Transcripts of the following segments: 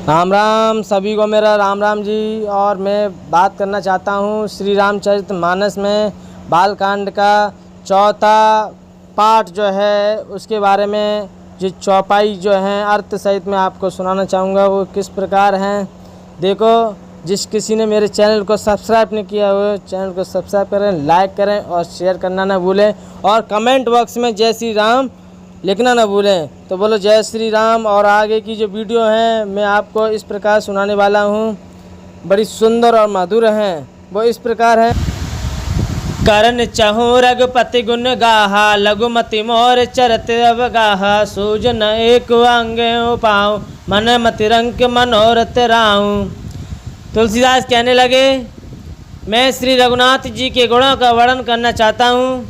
राम राम सभी को मेरा राम राम जी। और मैं बात करना चाहता हूँ श्री रामचरितमानस में बालकांड का चौथा पाठ जो है उसके बारे में। जो चौपाई जो है अर्थ सहित मैं आपको सुनाना चाहूँगा वो किस प्रकार हैं। देखो, जिस किसी ने मेरे चैनल को सब्सक्राइब नहीं किया हुआ चैनल को सब्सक्राइब करें, लाइक करें और शेयर करना ना भूलें। और कमेंट बॉक्स में जय श्री राम लिखना ना भूलें। तो बोलो जय श्री राम। और आगे की जो वीडियो है मैं आपको इस प्रकार सुनाने वाला हूँ, बड़ी सुंदर और मधुर हैं। वो इस प्रकार है। करन चहु रघुपति गुण गाहा, लघुमति मोर चरत अवगाहा। सूझ न एक अंग पाऊँ, मन मति रंक मनोरथ राऊँ। तुलसीदास कहने लगे, मैं श्री रघुनाथ जी के गुणों का वर्णन करना चाहता हूँ,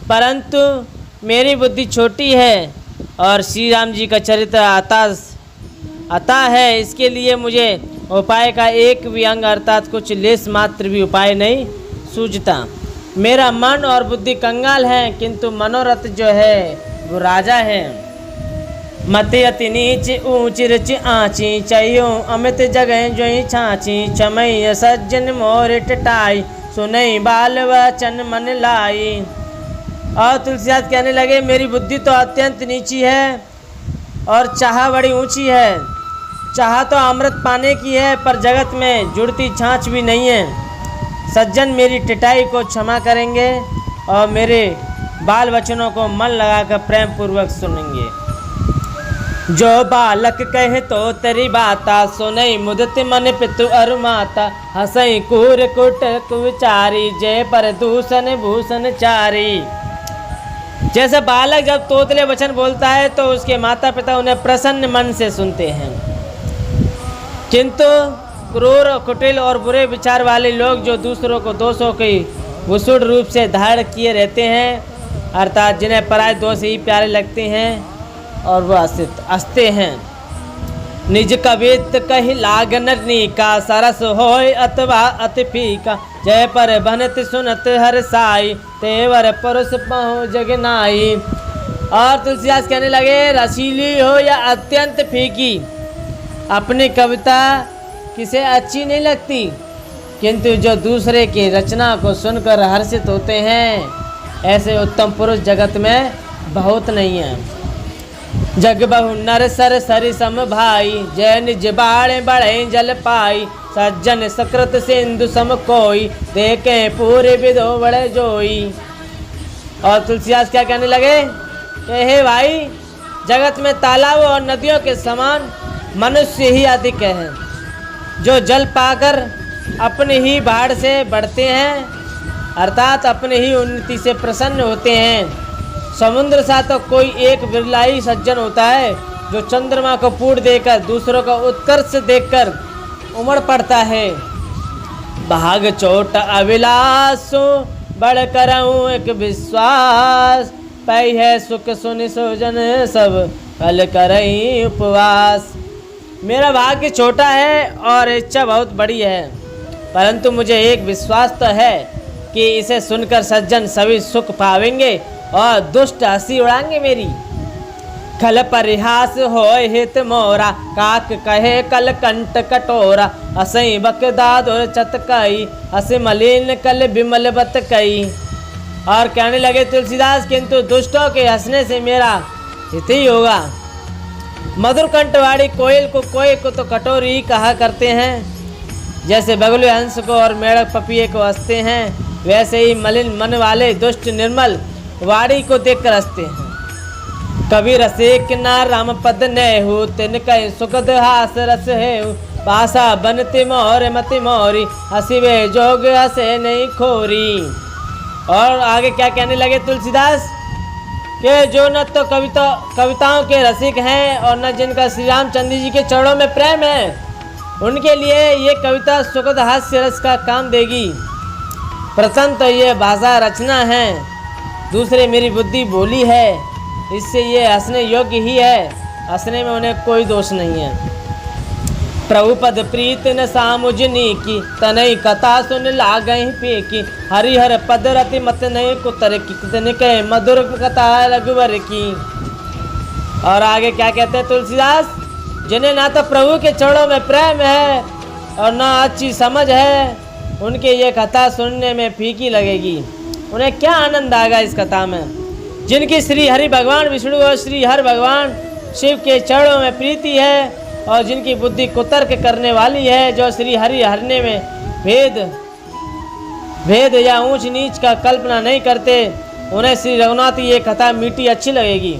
परंतु मेरी बुद्धि छोटी है और श्री राम जी का चरित्र अतः है। इसके लिए मुझे उपाय का एक भी अंग अर्थात कुछ लेस मात्र भी उपाय नहीं सूझता। मेरा मन और बुद्धि कंगाल है, किंतु मनोरथ जो है वो राजा है। मति अति नीच ऊंच रिच आँची, चयो अमित जगह जोई छाँची। चमई सज्जन मोर टटाई, सुनई बाल वचन मन लाई। और तुलसीदास कहने लगे, मेरी बुद्धि तो अत्यंत नीची है और चाह बड़ी ऊंची है। चाह तो अमृत पाने की है, पर जगत में जुड़ती छाछ भी नहीं है। सज्जन मेरी टिटाई को क्षमा करेंगे और मेरे बाल वचनों को मन लगाकर प्रेम पूर्वक सुनेंगे। जो बालक कहे तो तेरी बाता, सुनई मुदत मन पितु अरु माता। हसई कूर कुट कुचारी, जय पर दूषण भूषण चारी। जैसे बालक जब तोतले वचन बोलता है तो उसके माता पिता उन्हें प्रसन्न मन से सुनते हैं, किंतु क्रूर कुटिल और बुरे विचार वाले लोग जो दूसरों को दोषों की वसूड़ रूप से धारण किए रहते हैं, अर्थात जिन्हें पराय दोष ही प्यारे लगते हैं और वह हंसते हैं। निज कवित कही लागनरनी का, सरस होय अथवा अति फीका। जय पर बनत सुनत हर साई, तेवर परुष पहुँ जगनाई। और तुलसीदास कहने लगे, रसीली हो या अत्यंत फीकी, अपनी कविता किसे अच्छी नहीं लगती, किंतु जो दूसरे की रचना को सुनकर हर्षित होते हैं, ऐसे उत्तम पुरुष जगत में बहुत नहीं है। जग बहु नर सर सरि सम भाई, जय निज बाणे बढ़े जल पाई। सज्जन सकृत सिंधु सम कोई, देखे पूरे विधो बड़े जोई। और तुलसीदास क्या कहने लगे, हे भाई, जगत में तालाबों और नदियों के समान मनुष्य ही अधिक है, जो जल पाकर अपनी ही बाढ़ से बढ़ते हैं, अर्थात अपनी ही उन्नति से प्रसन्न होते हैं। समुद्र सा तो कोई एक बिरला ही सज्जन होता है, जो चंद्रमा को पूर्ण देकर दूसरों का उत्कर्ष देखकर उमड़ पड़ता है। भाग चोट अभिलाषो, बड़ करऊँ एक विश्वास। पै है सुख सुनि सुजन सब, कल करई उपवास। मेरा भाग्य छोटा है और इच्छा बहुत बड़ी है, परंतु मुझे एक विश्वास तो है कि इसे सुनकर सज्जन सभी सुख पावेंगे और दुष्ट हंसी उड़ाएंगे मेरी। खल परिहास होय हित मोरा, काक कहे कल कंठ कटोरा। असई बकदादुर चतकई, अस मलिन कल बिमल बत कई। और कहने लगे तुलसीदास, किंतु दुष्टों के हंसने से मेरा हित ही होगा। मधुर कंठवाड़ी कोयल को तो कटोरी ही कहा करते हैं। जैसे बगुले हंस को और मेढक पपिये को हंसते हैं, वैसे ही मलिन मन वाले दुष्ट निर्मल वाणी को देखकर हंसते हैं। कवि रसिक ना राम पद नेहु, तिन कहीं सुखद हास रस हेहु। पासा बनति मोर मति मोरी, हसीवे जोग हसे नहीं खोरी। और आगे क्या कहने लगे तुलसीदास, कि जो न तो कविताओं के रसिक हैं और न जिनका श्री रामचंद्र जी के चरणों में प्रेम है, उनके लिए ये कविता सुखद हास्य रस का काम देगी। प्रथम तो ये भाषा रचना है, दूसरे मेरी बुद्धि बोली है, इससे ये हंसने योग्य ही है। हंसने में उन्हें कोई दोष नहीं है। प्रभु पद प्रीत न सामुजनी की, तनई कथा सुन लागई पेकी। हरिहर पद रति मत नहीं कुतर की, कितने कहे मधुर कथा रघुवर की। और आगे क्या कहते हैं तुलसीदास, जिन्हें ना तो प्रभु के चरणों में प्रेम है और ना अच्छी समझ है, उनके ये कथा सुनने में फीकी लगेगी। उन्हें क्या आनंद आएगा इस कथा में। जिनकी श्री हरि भगवान विष्णु और श्री हर भगवान शिव के चरणों में प्रीति है और जिनकी बुद्धि कुतर्क करने वाली है, जो श्री हरि हरने में भेद या ऊंच नीच का कल्पना नहीं करते, उन्हें श्री रघुनाथ की ये कथा मीठी अच्छी लगेगी।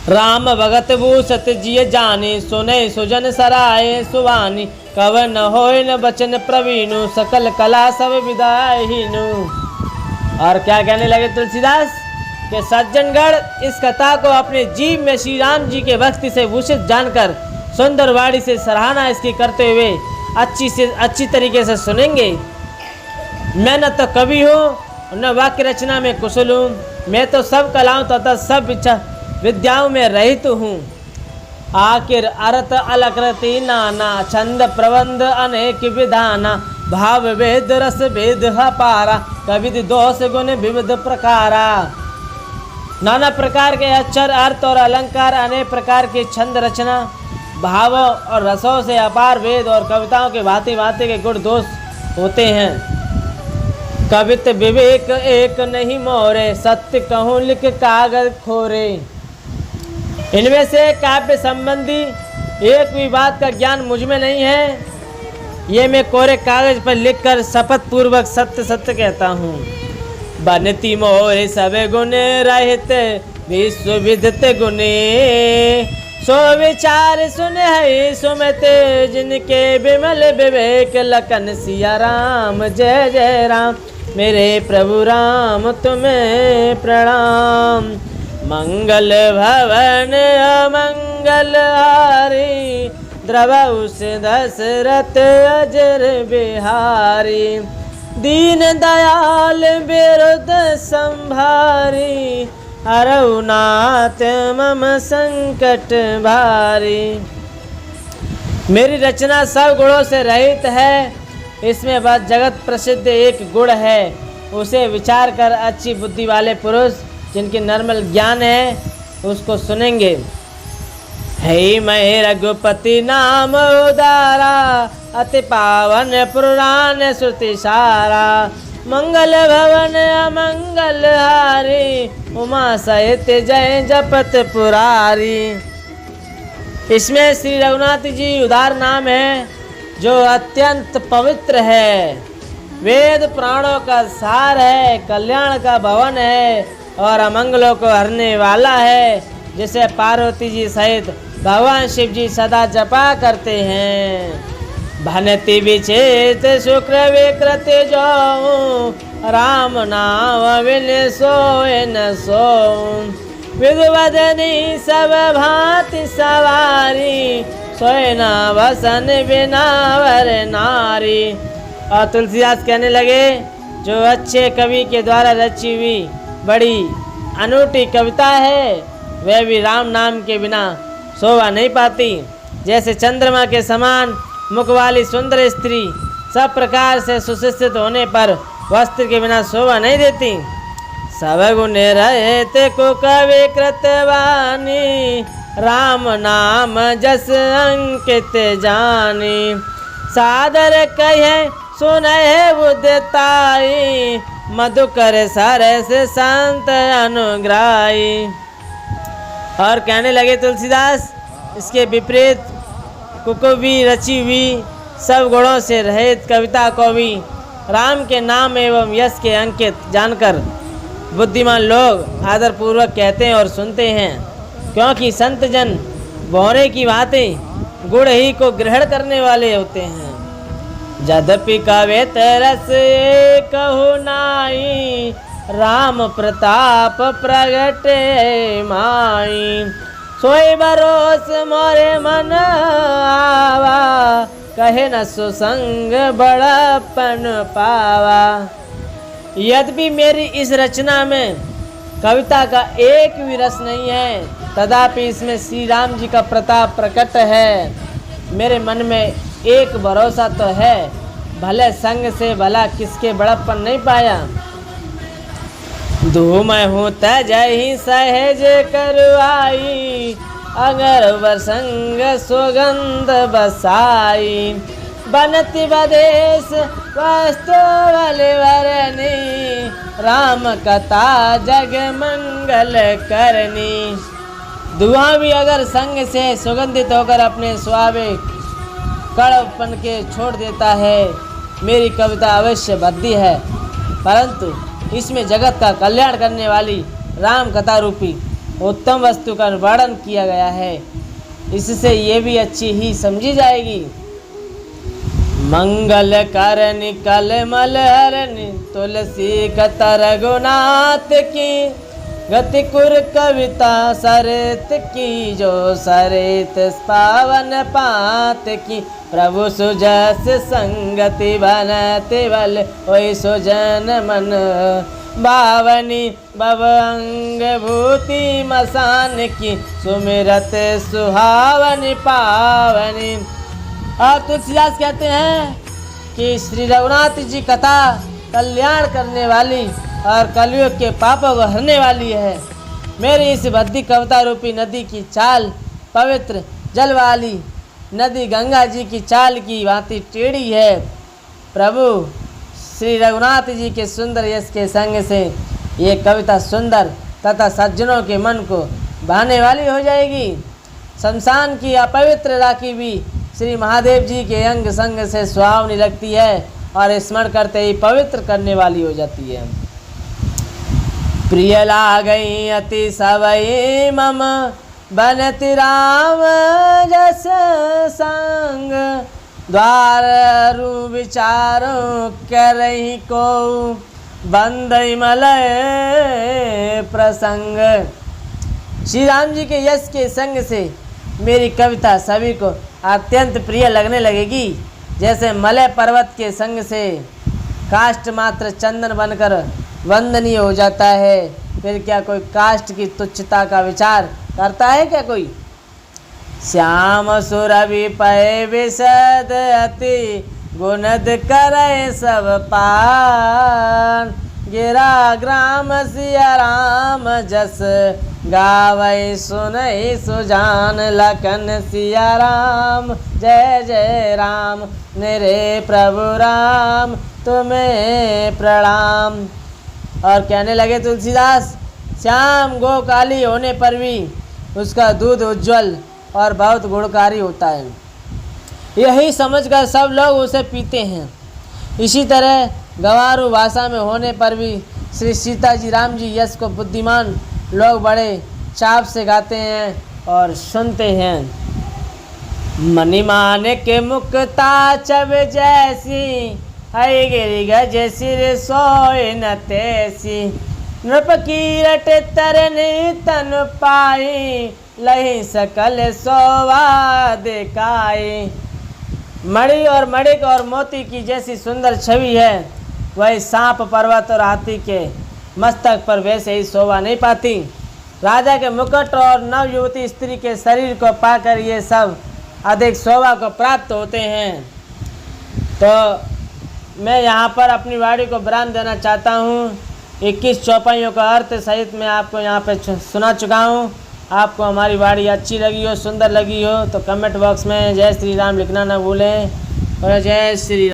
राम भगत भूषत जिय जाने, सुने सुजन सराय सुवानी, कवन होय न बचन प्रवीणु, सकल कला सब विदाहीनु। और क्या कहने लगे तुलसीदास कि सज्जनगण इस कथा को अपने जीव में श्री राम जी के भक्ति से भूषित जानकर सुंदर वाणी से सराहना इसकी करते हुए अच्छी तरीके से सुनेंगे। मैं न तो कवि हूँ न वाक्य रचना में कुशल हूँ, मैं तो सब कलाओं तथा सब विद्याओं में रहित हूँ। आखिर अर्थ अलकृति नाना, छंद प्रबंध अनेक विधाना, भाव वेद रस भेद पारा, कविद दोष गुण विविध प्रकारा। नाना प्रकार के अक्षर अर्थ और अलंकार, अनेक प्रकार के छंद रचना, भावों और रसों से अपार वेद और कविताओं के भांति भांति के गुण दोष होते हैं। कवित विवेक एक नहीं मोरे, सत्य कहूँ लिख कागज खोरे। इनमें से काव्य संबंधी एक भी बात का ज्ञान मुझ में नहीं है, ये मैं कोरे कागज पर लिखकर शपथ पूर्वक सत्य सत्य कहता हूँ। बनती मोरे सब गुण रहित विश्व विदित गुणे, सो विचार सुन है सुमत जिनके विमल विवेक, लखन सिया राम जय जय राम, मेरे प्रभु राम तुम्हें प्रणाम। मंगल भवन अमंगल हारी, द्रवउ से दशरथ अजर बिहारी, दीन दयाल विरुद्ध संभारी, हरउनाथ मम संकट भारी। मेरी रचना सब गुणों से रहित है, इसमें बस जगत प्रसिद्ध एक गुण है, उसे विचार कर अच्छी बुद्धि वाले पुरुष जिनके निर्मल ज्ञान है उसको सुनेंगे। हे मैं रघुपति नाम उदारा, अति पावन पुराण श्रुति सारा, मंगल भवन अमंगल हारी, उमा सहित जय जपत पुरारी। इसमें श्री रघुनाथ जी उदार नाम है जो अत्यंत पवित्र है, वेद पुराणों का सार है, कल्याण का भवन है और अमंगलों को हरने वाला है, जिसे पार्वती जी सहित भगवान शिव जी सदा जपा करते हैं। भनति विचेत शुक्र विकृत जो, राम नाम बिन सोए न सो, विधवदनी सब भांति सवारी, सोए न वसन बिना वर नारी। और तुलसीदास कहने लगे जो अच्छे कवि के द्वारा रची हुई बड़ी अनूठी कविता है वह भी राम नाम के बिना शोभा नहीं पाती। जैसे चंद्रमा के समान मुख वाली सुंदर स्त्री सब प्रकार से सुशिक्षित होने पर वस्त्र के बिना शोभा नहीं देती। सब गुण रहत को कवि कृतवानी, राम नाम जस अंकित जानी, सादर कहे सुनहि बुद्धताई, मधुकर सरस संत अनुग्राही। और कहने लगे तुलसीदास इसके विपरीत कुकुबी रची हुई सब गुणों से रहित कविता को भी राम के नाम एवं यश के अंकित जानकर बुद्धिमान लोग आदरपूर्वक कहते हैं और सुनते हैं, क्योंकि संत जन भौरे की बातें गुण ही को ग्रहण करने वाले होते हैं। यद्यपि कवित रस कहु नाई, राम प्रताप प्रगटे माई, सोई बरोस मोरे मन आवा, कहे न सुसंग बड़ापन पावा। यद्यपि मेरी इस रचना में कविता का एक भी रस नहीं है, तथापि इसमें श्री राम जी का प्रताप प्रकट है। मेरे मन में एक भरोसा तो है, भले संग से भला किसके बड़प्पन नहीं पाया। धूम हूँ तजहि सहज करवाई, अगर वसंग सुगंध बसाई, बनति बदेश वस्तु बलिवरनी, राम कथा जग मंगल करनी। धुआं भी अगर संग से सुगंधित होकर अपने स्वाभाविक कड़वपन के छोड़ देता है, मेरी कविता अवश्य बद्दी है, परंतु इसमें जगत का कल्याण करने वाली राम कथा रूपी उत्तम वस्तु का वर्णन किया गया है। इससे ये भी अच्छी ही समझी जाएगी। मंगल करनि कलमल हरनि, तुलसी कथा रघुनाथ की, गति कुर कविता सरित की, जो सरित पावन पात की, प्रभु सुजस संगति बनति बल, वही सुजन मन भावनी, भव अंग भूति मसान की, सुमिरत सुहावनी पावनी। और तुलसीदास कहते हैं कि श्री रघुनाथ जी कथा कल्याण करने वाली और कलयुग के पापों को हरने वाली है। मेरी इस बद्दी कविता रूपी नदी की चाल पवित्र जल वाली नदी गंगा जी की चाल की भांति टेढ़ी है। प्रभु श्री रघुनाथ जी के सुंदर यश के संग से ये कविता सुंदर तथा सज्जनों के मन को भाने वाली हो जाएगी। शमशान की अपवित्र राखी भी श्री महादेव जी के अंग संग से सुहावनी लगती है और स्मरण करते ही पवित्र करने वाली हो जाती है। प्रिय लागई अति सवई मम, बनति राम जस संग, द्वारु विचारों करही को, बंदई मलय प्रसंग। श्री राम जी के यश के संग से मेरी कविता सभी को अत्यंत प्रिय लगने लगेगी। जैसे मलय पर्वत के संग से काष्ठ मात्र चंदन बनकर वंदनीय हो जाता है, फिर क्या कोई काष्ठ की तुच्छता का विचार करता है क्या कोई? श्याम सुरभि पय विशद अति, गुणद करे सब पार, गिरा ग्राम सिया राम जस, गावै सुनहि सुजान लखन सिया राम, जय जय राम मेरे प्रभु राम तुम्हें प्रणाम। और कहने लगे तुलसीदास, श्याम गो काली होने पर भी उसका दूध उज्जवल और बहुत गुणकारी होता है, यही समझकर सब लोग उसे पीते हैं। इसी तरह गंवारू भाषा में होने पर भी श्री सीता जी राम जी यश को बुद्धिमान लोग बड़े चाव से गाते हैं और सुनते हैं। मणिमान के मुक्ता चब जैसी, हई गिरि गज सिर सोय न तैसी, नृप कीरट तरनि तन पाई, लही सकल सोवा दिखाई। मणि और मणिक और मोती की जैसी सुंदर छवि है, वही सांप पर्वत और हाथी के मस्तक पर वैसे ही शोभा नहीं पाती। राजा के मुकुट और नव युवती स्त्री के शरीर को पाकर ये सब अधिक शोभा को प्राप्त होते हैं। तो मैं यहाँ पर अपनी वाणी को विराम देना चाहता हूँ। 21 चौपाइयों का अर्थ सहित मैं आपको यहाँ पे सुना चुका हूँ। आपको हमारी वाणी अच्छी लगी हो, सुंदर लगी हो तो कमेंट बॉक्स में जय श्री राम लिखना ना भूलें। और जय श्री